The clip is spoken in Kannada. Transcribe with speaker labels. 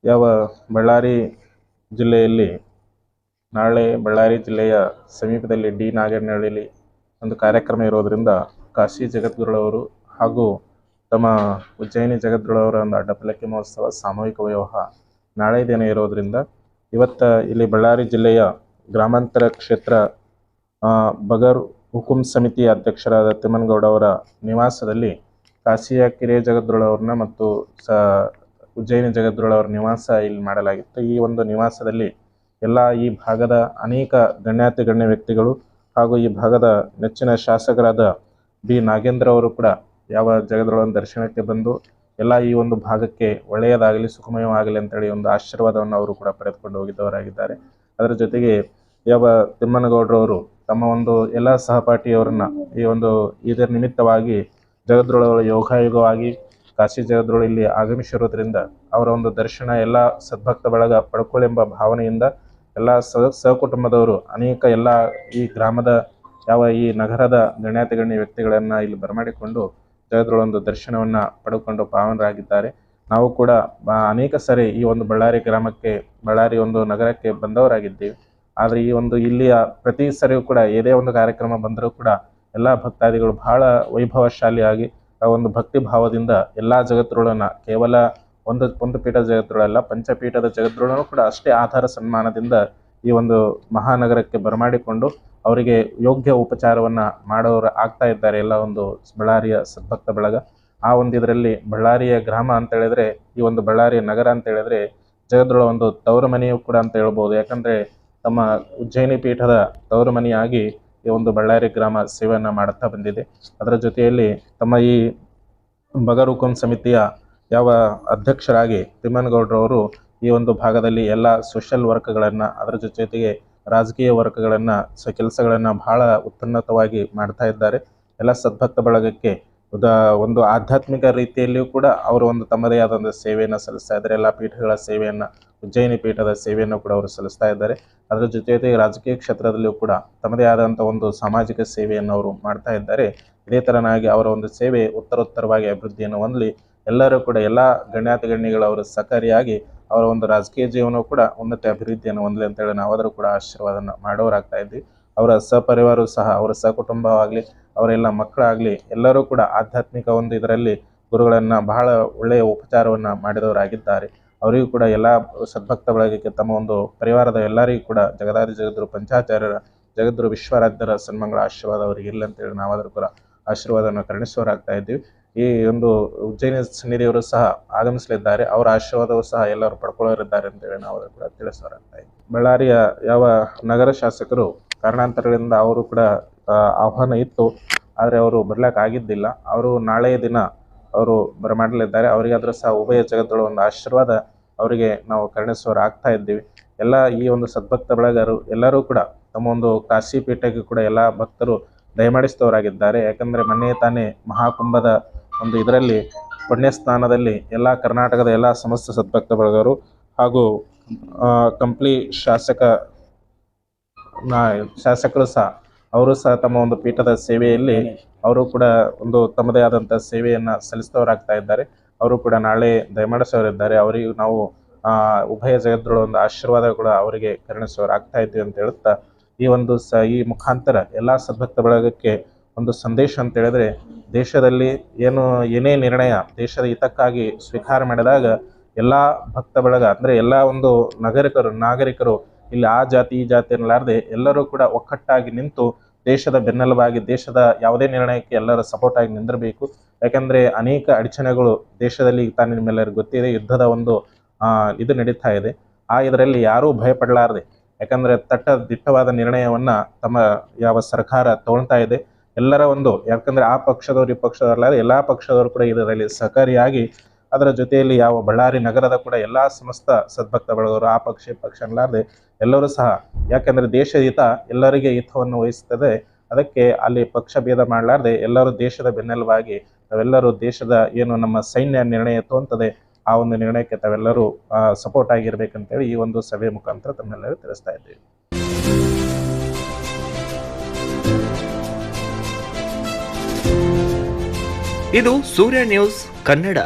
Speaker 1: ಯಾವ ಬಳ್ಳಾರಿ ಜಿಲ್ಲೆಯಲ್ಲಿ ನಾಳೆ ಬಳ್ಳಾರಿ ಜಿಲ್ಲೆಯ ಸಮೀಪದಲ್ಲಿ ಡಿ ನಾಗನಹಳ್ಳಿಯಲ್ಲಿ ಒಂದು ಕಾರ್ಯಕ್ರಮ ಇರೋದರಿಂದ ಕಾಶಿ ಜಗದ್ಗುರುಳವರು ಹಾಗೂ ತಮ್ಮ ಉಜ್ಜಯಿನಿ ಜಗದ್ಗುರುಳವರ ಒಂದು ಅಡ್ಡಪಲ್ಲಕ್ಕಿ ಮಹೋತ್ಸವ ಸಾಮೂಹಿಕ ವಿವಾಹ ನಾಳೆ ದಿನ ಇರೋದರಿಂದ ಇವತ್ತು ಇಲ್ಲಿ ಬಳ್ಳಾರಿ ಜಿಲ್ಲೆಯ ಗ್ರಾಮಾಂತರ ಕ್ಷೇತ್ರ ಬಗರ್ ಹುಕುಂ ಸಮಿತಿ ಅಧ್ಯಕ್ಷರಾದ ತಿಮ್ಮನಗೌಡ ಅವರ ನಿವಾಸದಲ್ಲಿ ಕಾಶಿಯ ಕಿರಿಯ ಜಗದ್ಗುರುಳವ್ರನ್ನ ಮತ್ತು ಉಜ್ಜಯಿನಿ ಜಗದ್ಗುರುಳವರ ನಿವಾಸ ಇಲ್ಲಿ ಮಾಡಲಾಗಿತ್ತು. ಈ ಒಂದು ನಿವಾಸದಲ್ಲಿ ಎಲ್ಲ ಈ ಭಾಗದ ಅನೇಕ ಗಣ್ಯಾತಿ ಗಣ್ಯ ವ್ಯಕ್ತಿಗಳು ಹಾಗೂ ಈ ಭಾಗದ ನೆಚ್ಚಿನ ಶಾಸಕರಾದ ಬಿ ನಾಗೇಂದ್ರ ಅವರು ಕೂಡ ಯಾವ ಜಗದ್ಗುರುಳವರ ದರ್ಶನಕ್ಕೆ ಬಂದು ಎಲ್ಲ ಈ ಒಂದು ಭಾಗಕ್ಕೆ ಒಳ್ಳೆಯದಾಗಲಿ ಸುಖಮಯವಾಗಲಿ ಅಂತೇಳಿ ಒಂದು ಆಶೀರ್ವಾದವನ್ನು ಅವರು ಕೂಡ ಪಡೆದುಕೊಂಡು ಹೋಗಿದ್ದವರಾಗಿದ್ದಾರೆ. ಅದರ ಜೊತೆಗೆ ಯಾವ ತಿಮ್ಮನಗೌಡರವರು ತಮ್ಮ ಒಂದು ಎಲ್ಲ ಸಹಪಾಠಿಯವರನ್ನ ಈ ಒಂದು ಇದರ ನಿಮಿತ್ತವಾಗಿ ಜಗದ್ಗುರುಳವರ ಯೋಗಾಯುಗವಾಗಿ ಕಾಶಿ ಜಗದ್ಗುರುಳು ಇಲ್ಲಿ ಆಗಮಿಸಿರೋದ್ರಿಂದ ಅವರ ಒಂದು ದರ್ಶನ ಎಲ್ಲ ಸದ್ಭಕ್ತ ಬಳಗ ಪಡ್ಕೊಳ್ಳೆಂಬ ಭಾವನೆಯಿಂದ ಎಲ್ಲ ಸಹಕುಟುಂಬದವರು ಅನೇಕ ಎಲ್ಲ ಈ ಗ್ರಾಮದ ಯಾವ ಈ ನಗರದ ಗಣ್ಯಾತಿ ಗಣ್ಯ ವ್ಯಕ್ತಿಗಳನ್ನು ಇಲ್ಲಿ ಬರಮಾಡಿಕೊಂಡು ಜಗದ್ಗುರುಳ ಒಂದು ದರ್ಶನವನ್ನು ಪಡೆದುಕೊಂಡು ಪಾವನರಾಗಿದ್ದಾರೆ. ನಾವು ಕೂಡ ಅನೇಕ ಸರಿ ಈ ಒಂದು ಬಳ್ಳಾರಿ ಗ್ರಾಮಕ್ಕೆ ಬಳ್ಳಾರಿ ಒಂದು ನಗರಕ್ಕೆ ಬಂದವರಾಗಿದ್ದೀವಿ. ಆದರೆ ಈ ಒಂದು ಇಲ್ಲಿಯ ಪ್ರತಿ ಸರಿಯೂ ಕೂಡ ಏದೇ ಒಂದು ಕಾರ್ಯಕ್ರಮ ಬಂದರೂ ಕೂಡ ಎಲ್ಲ ಭಕ್ತಾದಿಗಳು ಬಹಳ ವೈಭವಶಾಲಿಯಾಗಿ ಆ ಒಂದು ಭಕ್ತಿ ಭಾವದಿಂದ ಎಲ್ಲ ಜಗದ್ಗುರುಳನ್ನ ಕೇವಲ ಒಂದು ಪೀಠದ ಜಗದ್ಗುರುಳಲ್ಲ ಪಂಚಪೀಠದ ಜಗದ್ಗುರುಳನ್ನು ಕೂಡ ಅಷ್ಟೇ ಆಧಾರ ಸನ್ಮಾನದಿಂದ ಈ ಒಂದು ಮಹಾನಗರಕ್ಕೆ ಬರಮಾಡಿಕೊಂಡು ಅವರಿಗೆ ಯೋಗ್ಯ ಉಪಚಾರವನ್ನು ಮಾಡೋರು ಆಗ್ತಾ ಇದ್ದಾರೆ. ಎಲ್ಲ ಒಂದು ಬಳ್ಳಾರಿಯ ಸದ್ಭಕ್ತ ಬಳಗ ಆ ಒಂದು ಇದರಲ್ಲಿ ಬಳ್ಳಾರಿಯ ಗ್ರಾಮ ಅಂತ ಹೇಳಿದ್ರೆ ಈ ಒಂದು ಬಳ್ಳಾರಿಯ ನಗರ ಅಂತ ಹೇಳಿದ್ರೆ ಜಗದ್ಗುರುಳ ಒಂದು ತವರು ಮನೆಯೂ ಕೂಡ ಅಂತ ಹೇಳ್ಬೋದು. ಯಾಕಂದ್ರೆ ತಮ್ಮ ಉಜ್ಜಯಿನಿ ಪೀಠದ ತವರು ಮನೆಯಾಗಿ ಈ ಒಂದು ಬಳ್ಳಾರಿ ಗ್ರಾಮ ಸೇವೆಯನ್ನು ಮಾಡುತ್ತಾ ಬಂದಿದೆ. ಅದರ ಜೊತೆಯಲ್ಲಿ ತಮ್ಮ ಈ ಬಗರ್ ಹುಕುಂ ಸಮಿತಿಯ ಯಾವ ಅಧ್ಯಕ್ಷರಾಗಿ ತಿಮ್ಮನಗೌಡರವರು ಈ ಒಂದು ಭಾಗದಲ್ಲಿ ಎಲ್ಲ ಸೋಷಿಯಲ್ ವರ್ಕ್ಗಳನ್ನು ಅದರ ಜೊತೆಗೆ ರಾಜಕೀಯ ವರ್ಕ್ಗಳನ್ನು ಕೆಲಸಗಳನ್ನು ಬಹಳ ಉನ್ನತವಾಗಿ ಮಾಡ್ತಾ ಇದ್ದಾರೆ. ಎಲ್ಲ ಸದ್ಭಕ್ತ ಬಳಗಕ್ಕೆ ಒಂದು ಆಧ್ಯಾತ್ಮಿಕ ರೀತಿಯಲ್ಲಿಯೂ ಕೂಡ ಅವರು ಒಂದು ತಮ್ಮದೇ ಆದ ಒಂದು ಸೇವೆಯನ್ನು ಸಲ್ಲಿಸ್ತಾ ಇದ್ದಾರೆ. ಎಲ್ಲ ಪೀಠಗಳ ಸೇವೆಯನ್ನು ಉಜ್ಜಯಿನಿ ಪೀಠದ ಸೇವೆಯನ್ನು ಕೂಡ ಅವರು ಸಲ್ಲಿಸ್ತಾ ಇದ್ದಾರೆ. ಅದರ ಜೊತೆಗೆ ರಾಜಕೀಯ ಕ್ಷೇತ್ರದಲ್ಲಿಯೂ ಕೂಡ ತಮ್ಮದೇ ಆದಂಥ ಒಂದು ಸಾಮಾಜಿಕ ಸೇವೆಯನ್ನು ಅವರು ಮಾಡ್ತಾ ಇದ್ದಾರೆ. ಇದೇ ತರನಾಗಿ ಅವರ ಒಂದು ಸೇವೆ ಉತ್ತರೋತ್ತರವಾಗಿ ಅಭಿವೃದ್ಧಿಯನ್ನು ಹೊಂದಲಿ, ಎಲ್ಲರೂ ಕೂಡ ಎಲ್ಲ ಗಣ್ಯಾತಿ ಗಣ್ಯಗಳು ಅವರು ಸಹಕಾರಿಯಾಗಿ ಅವರ ಒಂದು ರಾಜಕೀಯ ಜೀವನವೂ ಕೂಡ ಉನ್ನತ ಅಭಿವೃದ್ಧಿಯನ್ನು ಹೊಂದಲಿ ಅಂತೇಳಿ ನಾವಾದರೂ ಕೂಡ ಆಶೀರ್ವಾದನ ಮಾಡೋರಾಗ್ತಾ ಇದ್ವಿ. ಅವರ ಸಹಪರಿವಾರವೂ ಸಹ ಅವರ ಸಹಕುಟುಂಬವಾಗಲಿ ಅವರೆಲ್ಲ ಮಕ್ಕಳಾಗಲಿ ಎಲ್ಲರೂ ಕೂಡ ಆಧ್ಯಾತ್ಮಿಕ ಒಂದು ಇದರಲ್ಲಿ ಗುರುಗಳನ್ನು ಬಹಳ ಒಳ್ಳೆಯ ಉಪಚಾರವನ್ನು ಮಾಡಿದವರಾಗಿದ್ದಾರೆ. ಅವರಿಗೂ ಕೂಡ ಎಲ್ಲ ಸದ್ಭಕ್ತ ಬಳಗಕ್ಕೆ ತಮ್ಮ ಒಂದು ಪರಿವಾರದ ಎಲ್ಲರಿಗೂ ಕೂಡ ಜಗದಾದಿ ಜಗದ್ಗುರು ಪಂಚಾಚಾರ್ಯರ ಜಗದ್ಗುರು ವಿಶ್ವರಾಧ್ಯರ ಸನ್ಮಂಗಳ ಆಶೀರ್ವಾದ ಅವರಿಗೆ ಇಲ್ಲ ಅಂತೇಳಿ ನಾವಾದರೂ ಕೂಡ ಆಶೀರ್ವಾದವನ್ನು ಕರುಣಿಸುವರಾಗ್ತಾ ಇದ್ದೀವಿ. ಈ ಒಂದು ಉಜ್ಜಯಿನಿ ಸನ್ನಿಧಿಯವರು ಸಹ ಆಗಮಿಸಲಿದ್ದಾರೆ. ಅವರ ಆಶೀರ್ವಾದವೂ ಸಹ ಎಲ್ಲರೂ ಪಡ್ಕೊಳ್ಳೋರಿದ್ದಾರೆ ಅಂತೇಳಿ ನಾವು ಕೂಡ ತಿಳಿಸೋರಾಗ್ತಾ ಇದ್ದೀವಿ. ಬಳ್ಳಾರಿಯ ಯಾವ ನಗರ ಶಾಸಕರು ಕಾರಣಾಂತರಗಳಿಂದ ಅವರು ಕೂಡ ಆಹ್ವಾನ ಇತ್ತು, ಆದರೆ ಅವರು ಬರ್ಲಿಕ್ಕೆ ಆಗಿದ್ದಿಲ್ಲ. ಅವರು ನಾಳೆಯ ದಿನ ಅವರು ಬರಮಾಡಲಿದ್ದಾರೆ. ಅವರಿಗಾದರೂ ಸಹ ಉಭಯ ಜಗದ್ಗುರುಳ ಒಂದು ಆಶೀರ್ವಾದ ಅವರಿಗೆ ನಾವು ಕರುಣಿಸುವರಾಗ್ತಾ ಇದ್ದೀವಿ. ಎಲ್ಲ ಈ ಒಂದು ಸದ್ಭಕ್ತ ಬಳಗರು ಎಲ್ಲರೂ ಕೂಡ ತಮ್ಮ ಒಂದು ಕಾಶಿ ಪೀಠಕ್ಕೆ ಕೂಡ ಎಲ್ಲ ಭಕ್ತರು ದಯಮಾಡಿಸಿದವರಾಗಿದ್ದಾರೆ. ಯಾಕಂದರೆ ಮೊನ್ನೆ ತಾನೇ ಮಹಾಕುಂಭದ ಒಂದು ಇದರಲ್ಲಿ ಪುಣ್ಯಸ್ನಾನದಲ್ಲಿ ಎಲ್ಲ ಕರ್ನಾಟಕದ ಎಲ್ಲ ಸಮಸ್ತ ಸದ್ಭಕ್ತ ಬಳಗರು ಹಾಗೂ ಕಂಪ್ಲಿ ಶಾಸಕರು ಸಹ ಅವರು ಸಹ ತಮ್ಮ ಒಂದು ಪೀಠದ ಸೇವೆಯಲ್ಲಿ ಅವರು ಕೂಡ ಒಂದು ತಮ್ಮದೇ ಆದಂಥ ಸೇವೆಯನ್ನು ಸಲ್ಲಿಸಿದವರಾಗ್ತಾ ಇದ್ದಾರೆ. ಅವರು ಕೂಡ ನಾಳೆ ದಯಮಾಡಿಸೋರಿದ್ದಾರೆ. ಅವರಿಗೂ ನಾವು ಉಭಯ ಜಗದ್ಗುರುಳ ಒಂದು ಆಶೀರ್ವಾದ ಕೂಡ ಅವರಿಗೆ ಕರುಣಿಸೋರಾಗ್ತಾ ಇದ್ದೀವಿ ಅಂತ ಹೇಳುತ್ತಾ ಈ ಮುಖಾಂತರ ಎಲ್ಲ ಸದ್ಭಕ್ತ ಬಳಗಕ್ಕೆ ಒಂದು ಸಂದೇಶ ಅಂತ ಹೇಳಿದ್ರೆ ದೇಶದಲ್ಲಿ ಏನೇ ನಿರ್ಣಯ ದೇಶದ ಹಿತಕ್ಕಾಗಿ ಸ್ವೀಕಾರ ಮಾಡಿದಾಗ ಎಲ್ಲ ಭಕ್ತ ಬಳಗ ಅಂದರೆ ಎಲ್ಲ ಒಂದು ನಾಗರಿಕರು ಇಲ್ಲಿ ಆ ಜಾತಿ ಈ ಜಾತಿ ಅನ್ನಲಾರದೆ ಎಲ್ಲರೂ ಕೂಡ ಒಕ್ಕಟ್ಟಾಗಿ ನಿಂತು ದೇಶದ ಬೆನ್ನೆಲುಬಾಗಿ ದೇಶದ ಯಾವುದೇ ನಿರ್ಣಯಕ್ಕೆ ಎಲ್ಲರ ಸಪೋರ್ಟ್ ಆಗಿ ನಿಂದಿರಬೇಕು. ಯಾಕಂದರೆ ಅನೇಕ ಅಡಚಣೆಗಳು ದೇಶದಲ್ಲಿ ತಾನು ನಿಮ್ಮೆಲ್ಲರಿಗೂ ಗೊತ್ತಿದೆ. ಯುದ್ಧದ ಒಂದು ಇದು ನಡೀತಾ ಇದೆ. ಇದರಲ್ಲಿ ಯಾರೂ ಭಯಪಡಲಾರದೆ ಯಾಕಂದರೆ ದಿಟ್ಟವಾದ ನಿರ್ಣಯವನ್ನು ತಮ್ಮ ಯಾವ ಸರ್ಕಾರ ತಗೊಳ್ತಾ ಇದೆ. ಎಲ್ಲರ ಒಂದು ಯಾಕಂದರೆ ಆ ಪಕ್ಷದವರು ಈ ಪಕ್ಷದವರಲ್ಲ ಎಲ್ಲ ಪಕ್ಷದವರು ಕೂಡ ಇದರಲ್ಲಿ ಸಹಕಾರಿಯಾಗಿ ಅದರ ಜೊತೆಯಲ್ಲಿ ಯಾವ ಬಳ್ಳಾರಿ ನಗರದ ಕೂಡ ಎಲ್ಲ ಸಮಸ್ತ ಸದ್ಭಕ್ತ ಬಳಗವರು ಆ ಪಕ್ಷ ಅನ್ನಲಾರದೆ ಎಲ್ಲರೂ ಸಹ ಯಾಕಂದರೆ ದೇಶದ ಹಿತ ಎಲ್ಲರಿಗೆ ಹಿತವನ್ನು ವಹಿಸ್ತದೆ. ಅದಕ್ಕೆ ಅಲ್ಲಿ ಪಕ್ಷ ಭೇದ ಮಾಡಲಾರದೆ ಎಲ್ಲರೂ ದೇಶದ ಬೆನ್ನೆಲುಬಾಗಿ ನಾವೆಲ್ಲರೂ ದೇಶದ ಏನು ನಮ್ಮ ಸೈನ್ಯ ನಿರ್ಣಯ ತಗೊಂತದೆ ಆ ಒಂದು ನಿರ್ಣಯಕ್ಕೆ ತಾವೆಲ್ಲರೂ ಸಪೋರ್ಟ್ ಆಗಿರ್ಬೇಕಂತೇಳಿ ಈ ಒಂದು ಸಭೆ ಮುಖಾಂತರ ತಮ್ಮೆಲ್ಲರೂ ತಿಳಿಸ್ತಾ ಇದ್ದೀವಿ.
Speaker 2: ಇದು ಸೂರ್ಯ ನ್ಯೂಸ್ ಕನ್ನಡ.